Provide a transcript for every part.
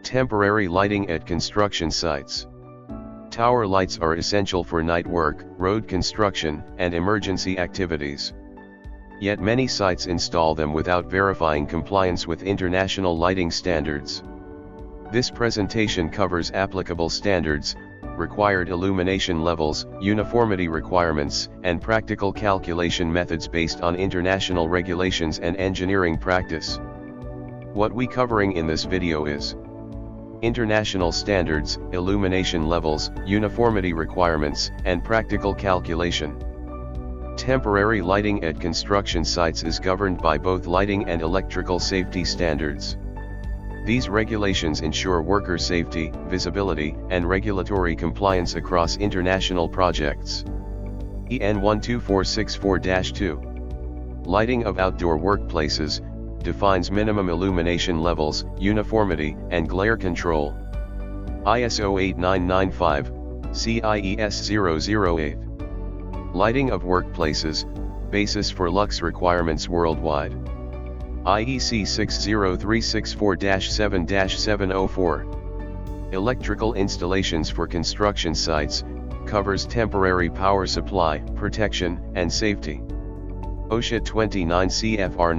Temporary lighting at construction sites. Tower lights are essential for night work, road construction, and emergency activities. Yet many sites install them without verifying compliance with international lighting standards. This presentation covers applicable standards, required illumination levels, uniformity requirements, and practical calculation methods based on international regulations and engineering practice. What we covering in this video is international standards, illumination levels, uniformity requirements, and practical calculation. Temporary lighting at construction sites is governed by both lighting and electrical safety standards. These regulations ensure worker safety, visibility, and regulatory compliance across international projects. EN 12464-2. Lighting of outdoor workplaces defines minimum illumination levels, uniformity, and glare control. ISO 8995, CIES 008. Lighting of workplaces, basis for lux requirements worldwide. IEC 60364-7-704. Electrical installations for construction sites, covers temporary power supply, protection, and safety. OSHA 29 CFR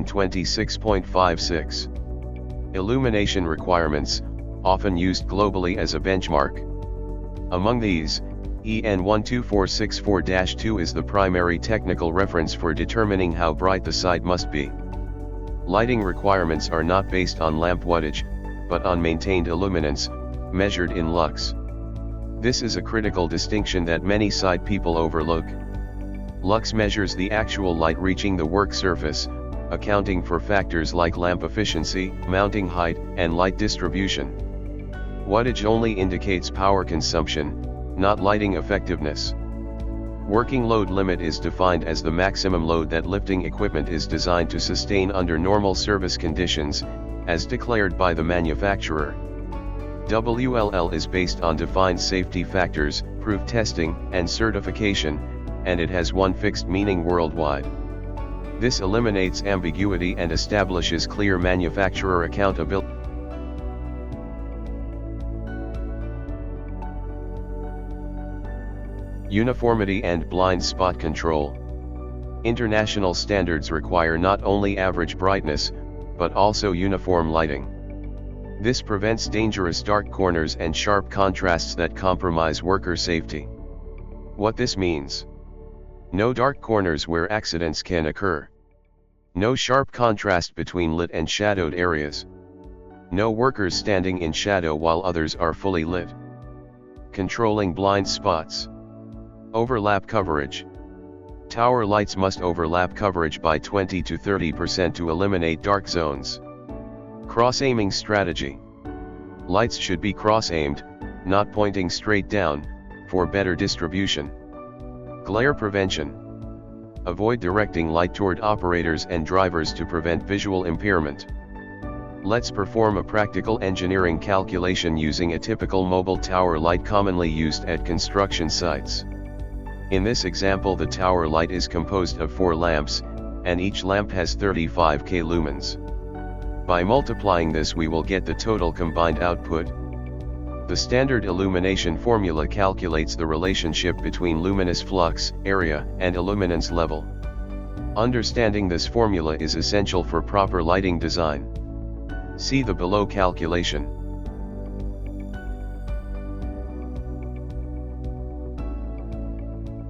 1926.56. Illumination requirements, often used globally as a benchmark. Among these, EN 12464-2 is the primary technical reference for determining how bright the site must be. Lighting requirements are not based on lamp wattage, but on maintained illuminance, measured in lux. This is a critical distinction that many site people overlook. Lux measures the actual light reaching the work surface, accounting for factors like lamp efficiency, mounting height, and light distribution. Wattage only indicates power consumption, not lighting effectiveness. Working load limit is defined as the maximum load that lifting equipment is designed to sustain under normal service conditions, as declared by the manufacturer. WLL is based on defined safety factors, proof testing, and certification, and it has one fixed meaning worldwide. This eliminates ambiguity and establishes clear manufacturer accountability. Uniformity and blind spot control. International standards require not only average brightness, but also uniform lighting. This prevents dangerous dark corners and sharp contrasts that compromise worker safety. What this means: no dark corners where accidents can occur. No sharp contrast between lit and shadowed areas. No workers standing in shadow while others are fully lit. Controlling blind spots. Overlap coverage. Tower lights must overlap coverage by 20 to 30% to eliminate dark zones. Cross-aiming strategy. Lights should be cross-aimed, not pointing straight down, for better distribution. Glare prevention. Avoid directing light toward operators and drivers to prevent visual impairment. Let's perform a practical engineering calculation using a typical mobile tower light commonly used at construction sites. In this example, the tower light is composed of 4 lamps, and each lamp has 35K lumens. By multiplying this, we will get the total combined output. The standard illumination formula calculates the relationship between luminous flux, area, and illuminance level. Understanding this formula is essential for proper lighting design. See the below calculation.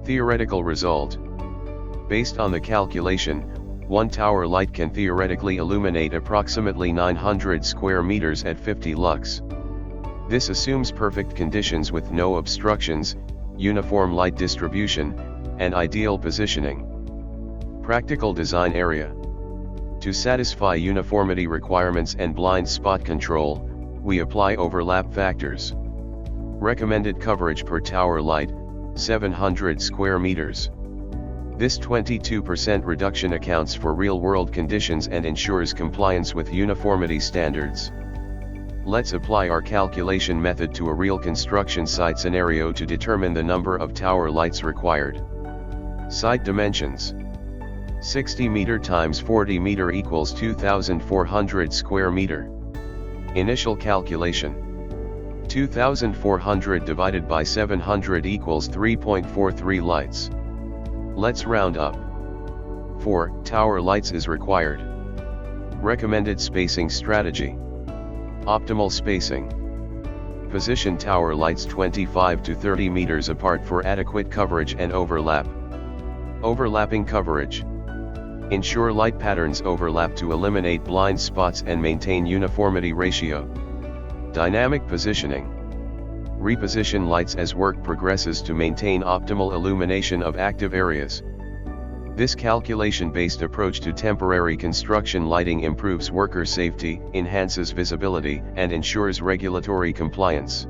Theoretical result. Based on the calculation, one tower light can theoretically illuminate approximately 900 square meters at 50 lux. This assumes perfect conditions with no obstructions, uniform light distribution, and ideal positioning. Practical design area. To satisfy uniformity requirements and blind spot control, we apply overlap factors. Recommended coverage per tower light, 700 square meters. This 22% reduction accounts for real-world conditions and ensures compliance with uniformity standards. Let's apply our calculation method to a real construction site scenario to determine the number of tower lights required. Site dimensions. 60 meter times 40 meter equals 2,400 square meter. Initial calculation. 2,400 divided by 700 equals 3.43 lights. Let's round up. 4 tower lights is required. Recommended spacing strategy. Optimal spacing. Position tower lights 25 to 30 meters apart for adequate coverage and overlap. Overlapping coverage. Ensure light patterns overlap to eliminate blind spots and maintain uniformity ratio. Dynamic positioning. Reposition lights as work progresses to maintain optimal illumination of active areas. This calculation-based approach to temporary construction lighting improves worker safety, enhances visibility, and ensures regulatory compliance.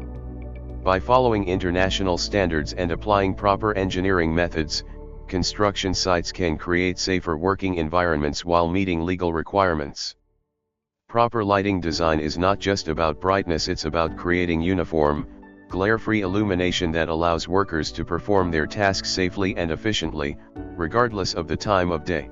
By following international standards and applying proper engineering methods, construction sites can create safer working environments while meeting legal requirements. Proper lighting design is not just about brightness, it's about creating uniform, glare-free illumination that allows workers to perform their tasks safely and efficiently, regardless of the time of day.